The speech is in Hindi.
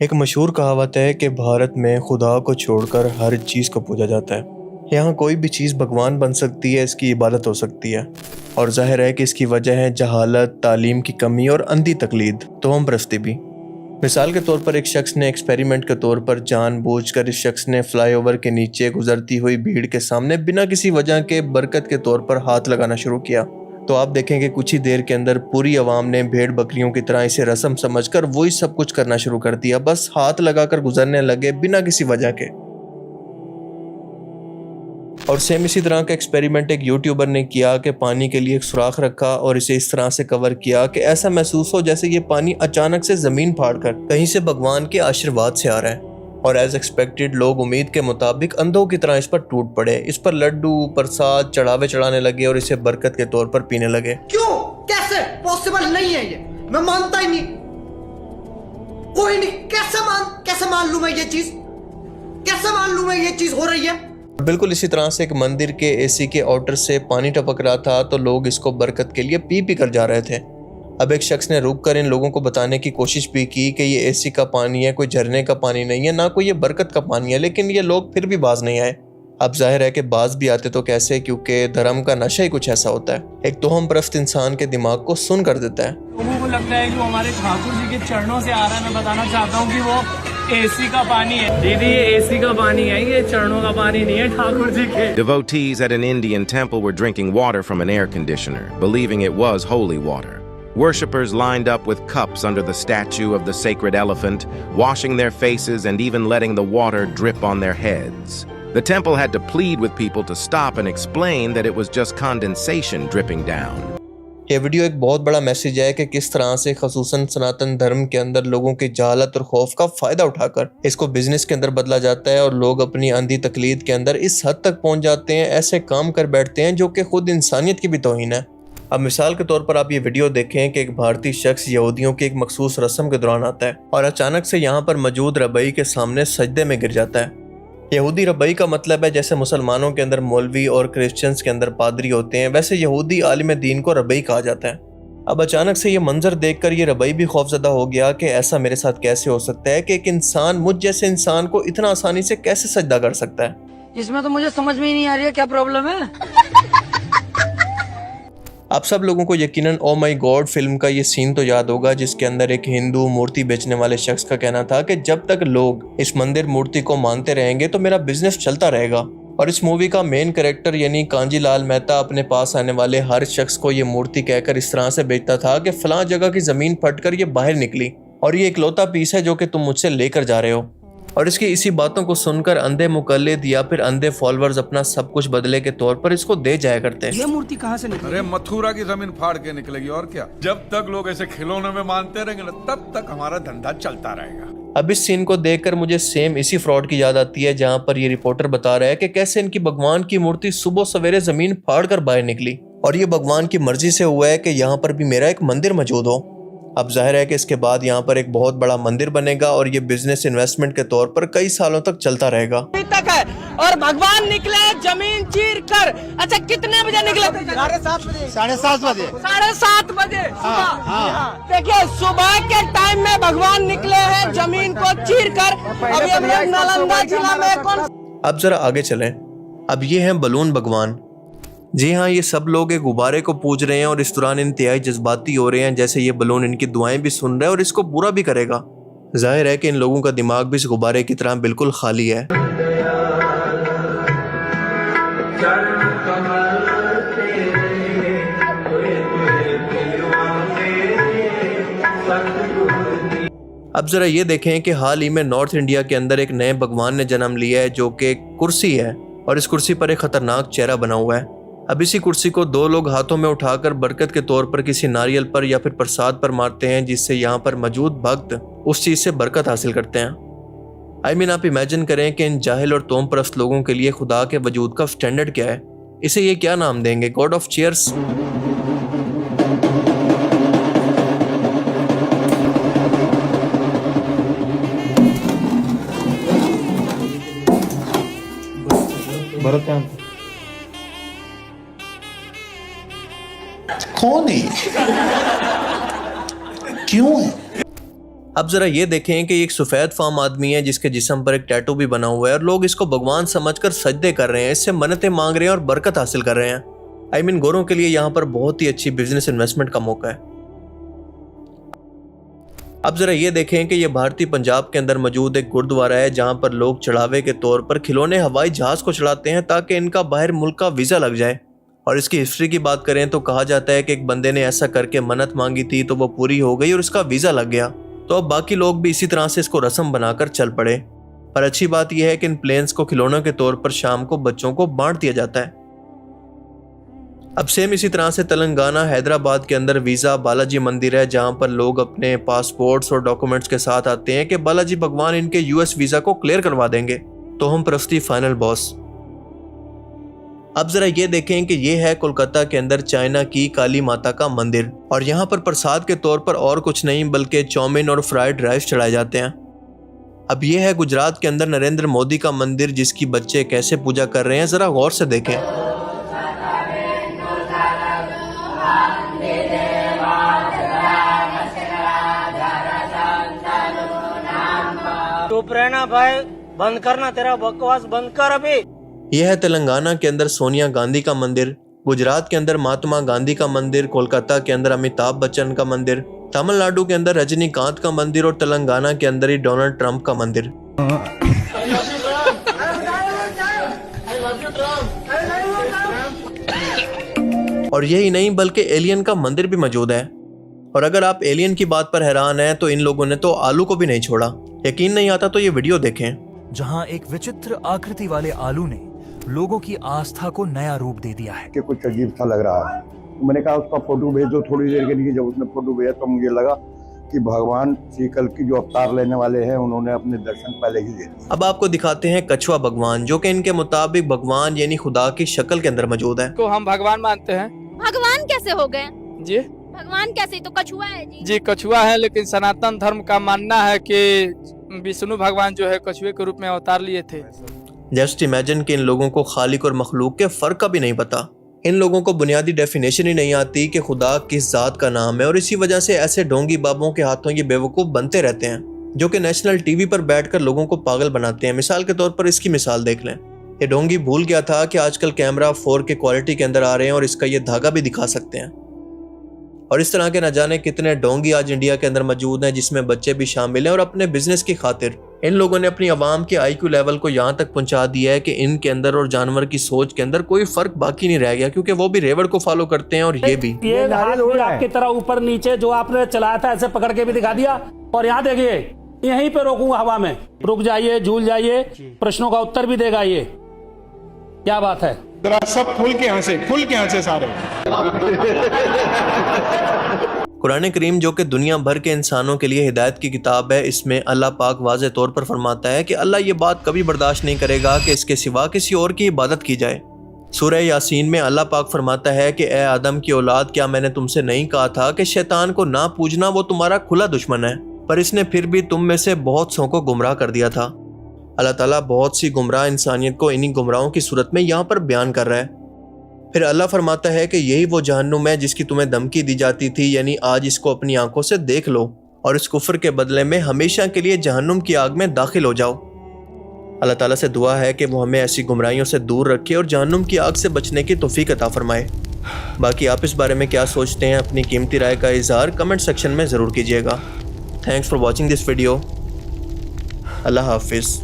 एक मशहूर कहावत है कि भारत में खुदा को छोड़कर हर चीज़ को पूजा जाता है। यहाँ कोई भी चीज़ भगवान बन सकती है, इसकी इबादत हो सकती है। और जाहिर है कि इसकी वजह है जहालत, तालीम की कमी और अंधी तकलीद, तोहम परस्ती भी। मिसाल के तौर पर एक शख्स ने एक्सपेरिमेंट के तौर पर जानबूझकर इस शख्स ने फ्लाईओवर के नीचे गुजरती हुई भीड़ के सामने बिना किसी वजह के बरकत के तौर पर हाथ लगाना शुरू किया। तो आप देखेंगे कुछ ही देर के अंदर पूरी आवाम ने भेड़ बकरियों की तरह इसे रस्म समझकर वही सब कुछ करना शुरू कर दिया। बस हाथ लगाकर गुजरने लगे बिना किसी वजह के। और सेम इसी तरह का एक्सपेरिमेंट एक यूट्यूबर ने किया कि पानी के लिए एक सुराख रखा और इसे इस तरह से कवर किया कि ऐसा महसूस हो जैसे ये पानी अचानक से जमीन फाड़कर कहीं से भगवान के आशीर्वाद से आ रहा है। और एज एक्सपेक्टेड लोग उम्मीद के मुताबिक अंधों की तरह इस पर टूट पड़े, इस पर लड्डू प्रसाद चढ़ावे चढ़ाने लगे और इसे बरकत के तौर पर पीने लगे। क्यों? कैसे? पॉसिबल नहीं है, ये मैं मानता ही नहीं। कोई नहीं, कैसे मान लूं मैं ये चीज? कैसे मान लूं मैं ये चीज हो रही है? बिल्कुल इसी तरह से एक मंदिर के एसी के आउटर से पानी टपक रहा था तो लोग इसको बरकत के लिए पी कर जा रहे थे। अब एक शख्स ने रुक कर इन लोगों को बताने की कोशिश भी की कि ये एसी का पानी है, कोई झरने का पानी नहीं है, ना कोई ये बरकत का पानी है, लेकिन ये लोग फिर भी बाज नहीं आए। अब जाहिर है कि बाज भी आते तो कैसे, क्योंकि धर्म का नशा ही कुछ ऐसा होता है, एक तोहम परस्त इंसान के दिमाग को सुन कर देता है। लोगों को लगता है जो हमारे ठाकुर जी के चरणों से आ रहा है। मैं बताना चाहता हूँ कि वो एसी का पानी है। दीदी ये एसी का पानी है, ये चरणों का पानी नहीं है ठाकुर जी के। Devotees at an Indian temple were drinking water from an air conditioner, believing it was holy water. Worshippers lined up with cups under the statue of the sacred elephant, washing their faces and even letting the water drip on their heads. The temple had to plead with people to stop and explain that it was just condensation dripping down. ये वीडियो एक बहुत बड़ा मैसेज है कि किस तरह से ख़ुसूसन सनातन धर्म के अंदर लोगों की जहालत और खौफ का फ़ायदा उठाकर इसको बिजनेस के अंदर बदला जाता है और लोग अपनी अंधी तकलीद के अंदर इस हद तक पहुंच जाते हैं, ऐसे काम कर बैठते हैं जो कि खुद इंसानियत की भी तौहीन है। अब मिसाल के तौर पर आप ये वीडियो देखें कि एक भारतीय शख्स यहूदियों की एक मखसूस रस्म के दौरान आता है और अचानक से यहाँ पर मौजूद रबई के सामने सजदे में गिर जाता है। यहूदी रबई का मतलब है जैसे मुसलमानों के अंदर मौलवी और क्रिश्चियंस के अंदर पादरी होते हैं, वैसे यहूदी आलिम दीन को रबई कहा जाता है। अब अचानक से ये मंजर देखकर ये रबई भी खौफजदा हो गया कि ऐसा मेरे साथ कैसे हो सकता है कि एक इंसान मुझ जैसे इंसान को इतना आसानी से कैसे सजदा कर सकता है। इसमें तो मुझे समझ में ही नहीं आ रही है क्या प्रॉब्लम है। आप सब लोगों को यकीनन ओ माई गॉड फिल्म का ये सीन तो याद होगा जिसके अंदर एक हिंदू मूर्ति बेचने वाले शख्स का कहना था कि जब तक लोग इस मंदिर मूर्ति को मानते रहेंगे तो मेरा बिजनेस चलता रहेगा। और इस मूवी का मेन कैरेक्टर यानी कांजी लाल मेहता अपने पास आने वाले हर शख्स को ये मूर्ति कहकर इस तरह से बेचता था कि फलां जगह की जमीन फटकर ये बाहर निकली और ये इकलौता पीस है जो कि तुम मुझसे लेकर जा रहे हो। और इसकी इसी बातों को सुनकर अंधे मुकल्लिद या फिर अंधे फॉलोअर्स अपना सब कुछ बदले के तौर पर इसको दे जाया करते हैं। ये मूर्ति कहाँ से निकली? अरे मथुरा की जमीन फाड़ के निकलेगी और क्या। जब तक लोग ऐसे खिलौने में मानते रहेंगे ना तब तक हमारा धंधा चलता रहेगा। अब इस सीन को देखकर मुझे सेम इसी फ्रॉड की याद आती है जहां पर ये रिपोर्टर बता रहा है कि कैसे इनकी भगवान की मूर्ति सुबह सवेरे जमीन फाड़ कर बाहर निकली और ये भगवान की मर्जी से हुआ है कि यहाँ पर भी मेरा एक मंदिर मौजूद हो। अब जाहिर है कि इसके बाद यहाँ पर एक बहुत बड़ा मंदिर बनेगा और ये बिजनेस इन्वेस्टमेंट के तौर पर कई सालों तक चलता रहेगा। तक है और भगवान निकले जमीन चीर कर। अच्छा कितने बजे निकले? 7:30 बजे। 7:30 बजे सुबह। देखिए सुबह के टाइम में भगवान निकले हैं जमीन को चीर कर। अभी हम लोग नालंदा जिला में कौन। अब जरा आगे चलें। अब ये हैं बलून भगवान। जी हाँ, ये सब लोग एक गुब्बारे को पूज रहे हैं और इस दौरान इंतहाई जज्बाती हो रहे हैं जैसे ये बलून इनकी दुआएं भी सुन रहा है और इसको बुरा भी करेगा। जाहिर है कि इन लोगों का दिमाग भी इस गुब्बारे की तरह बिल्कुल खाली है। अब जरा ये देखें कि हाल ही में नॉर्थ इंडिया के अंदर एक नए भगवान ने जन्म लिया है जो कि कुर्सी है और इस कुर्सी पर एक खतरनाक चेहरा बना हुआ है। अब इसी कुर्सी को दो लोग हाथों में उठाकर बरकत के तौर पर किसी नारियल पर या फिर प्रसाद पर मारते हैं जिससे यहाँ पर मौजूद भक्त उस चीज से बरकत हासिल करते हैं। आप इमेजिन करें कि इन जाहिल और तोम परस्त लोगों के लिए खुदा के वजूद का स्टैंडर्ड क्या है। इसे ये क्या नाम देंगे? God of chairs? कौन है? क्यों है? अब जरा ये देखें कि एक सफ़ेद फार्म आदमी है जिसके जिस्म पर एक टैटू भी बना हुआ है और लोग इसको भगवान समझकर सजदे कर रहे हैं, इससे मन्नतें मांग रहे हैं और बरकत हासिल कर रहे हैं। गोरों के लिए यहाँ पर बहुत ही अच्छी बिजनेस इन्वेस्टमेंट का मौका है। अब जरा ये देखें कि ये भारतीय पंजाब के अंदर मौजूद एक गुरुद्वारा है जहाँ पर लोग चढ़ावे के तौर पर खिलौने हवाई जहाज को चढ़ाते हैं ताकि इनका बाहर मुल्क का वीज़ा लग जाए। और इसकी हिस्ट्री की बात करें तो कहा जाता है कि एक बंदे ने ऐसा करके मन्नत मांगी थी तो वो पूरी हो गई और इसका वीज़ा लग गया। तो अब बाकी लोग भी इसी तरह से इसको रस्म बनाकर चल पड़े। पर अच्छी बात यह है कि इन प्लेन्स को खिलौनों के तौर पर शाम को बच्चों को बांट दिया जाता है। अब सेम इसी तरह से तेलंगाना हैदराबाद के अंदर वीज़ा बालाजी मंदिर है जहां पर लोग अपने पासपोर्ट्स और डॉक्यूमेंट्स के साथ आते हैं कि बालाजी भगवान इनके यूएस वीज़ा को क्लियर करवा देंगे। तो हम परस्ती फाइनल बॉस। अब जरा ये देखें कि ये है कोलकाता के अंदर चाइना की काली माता का मंदिर और यहाँ पर प्रसाद के तौर पर और कुछ नहीं बल्कि चाउमीन और फ्राइड राइस चढ़ाए जाते हैं। अब ये है गुजरात के अंदर नरेंद्र मोदी का मंदिर जिसकी बच्चे कैसे पूजा कर रहे हैं, जरा गौर से देखें। चुप रहना भाई, बंद करना, तेरा बकवास बंद कर अभी। यह है तेलंगाना के अंदर सोनिया गांधी का मंदिर, गुजरात के अंदर महात्मा गांधी का मंदिर, कोलकाता के अंदर अमिताभ बच्चन का मंदिर, तमिलनाडु के अंदर रजनीकांत का मंदिर और तेलंगाना के अंदर ही डोनाल्ड ट्रंप का मंदिर। और यही नहीं बल्कि एलियन का मंदिर भी मौजूद है। और अगर आप एलियन की बात पर हैरान हैं तो इन लोगों ने तो आलू को भी नहीं छोड़ा। यकीन नहीं आता तो ये वीडियो देखें जहां एक विचित्र आकृति वाले आलू ने लोगों की आस्था को नया रूप दे दिया है। कि कुछ अजीब सा लग रहा है। तो मैंने कहा उसका फोटो भेज दो थोड़ी देर के लिए। जब उसने फोटो भेजा तो मुझे लगा कि भगवान श्री कल की जो अवतार लेने वाले हैं उन्होंने अपने दर्शन पहले ही दे दिए। अब आपको दिखाते हैं कछुआ भगवान जो कि इनके मुताबिक भगवान यानी खुदा की शक्ल के अंदर मौजूद है। को हम भगवान मानते हैं। भगवान कैसे हो गए जी? भगवान कैसे, तो कछुआ है जी कछुआ है, लेकिन सनातन धर्म का मानना है कि विष्णु भगवान जो है कछुए के रूप में अवतार लिए थे। जस्ट इमेजिन कि इन लोगों को खालिक और मखलूक के फर्क का भी नहीं पता। इन लोगों को बुनियादी डेफिनेशन ही नहीं आती कि खुदा किस जात का नाम है और इसी वजह से ऐसे ढोंगी बाबों के हाथों ये बेवकूफ़ बनते रहते हैं जो कि नेशनल टीवी पर बैठकर लोगों को पागल बनाते हैं। मिसाल के तौर पर इसकी मिसाल देख लें। ये ढोंगी भूल गया था कि आजकल कैमरा 4K क्वालिटी के अंदर आ रहे हैं और इसका ये धागा भी दिखा सकते हैं। और इस तरह के न जाने कितने ढोंगी आज इंडिया के अंदर मौजूद हैं जिसमें बच्चे भी शामिल हैं। और अपने बिजनेस की खातिर इन लोगों ने अपनी आवाम के IQ लेवल को यहाँ तक पहुँचा दिया है कि इनके अंदर और जानवर की सोच के अंदर कोई फर्क बाकी नहीं रह गया, क्योंकि वो भी रेवड़ को फॉलो करते हैं और ये भी। ये हाथ भी आपकी तरह ऊपर नीचे जो आपने चलाया था ऐसे पकड़ के भी दिखा दिया। और यहाँ देखिए यहीं पे रोकूंगा हवा में, रुक जाइए, झूल जाइए, प्रश्नों का उत्तर भी देगा। ये क्या बात है? सब खुल के यहाँ से सारे। कुरान करीम जो कि दुनिया भर के इंसानों के लिए हिदायत की किताब है, इसमें अल्लाह पाक वाज़े तौर पर फरमाता है कि अल्लाह ये बात कभी बर्दाश्त नहीं करेगा कि इसके सिवा किसी और की इबादत की जाए। सूरह यासीन में अल्लाह पाक फरमाता है कि ए आदम की औलाद, क्या मैंने तुमसे नहीं कहा था कि शैतान को ना पूजना, वो तुम्हारा खुला दुश्मन है, पर इसने फिर भी तुम में से बहुत सौ को गुमराह कर दिया था। अल्लाह ताला बहुत सी गुमराह इंसानियत को इन्हीं गुमराहों की सूरत में यहाँ पर बयान कर रहा है। फिर अल्लाह फरमाता है कि यही वो जहन्नुम है जिसकी तुम्हें धमकी दी जाती थी, यानी आज इसको अपनी आंखों से देख लो और इस कुफ्र के बदले में हमेशा के लिए जहन्नुम की आग में दाखिल हो जाओ। अल्लाह ताला से दुआ है कि वो हमें ऐसी गुमराहियों से दूर रखे और जहन्नुम की आग से बचने की तौफीक अता फरमाए। बाकी आप इस बारे में क्या सोचते हैं, अपनी कीमती राय का इजहार कमेंट सेक्शन में ज़रूर कीजिएगा। Thanks for watching this video. अल्लाह हाफिज़।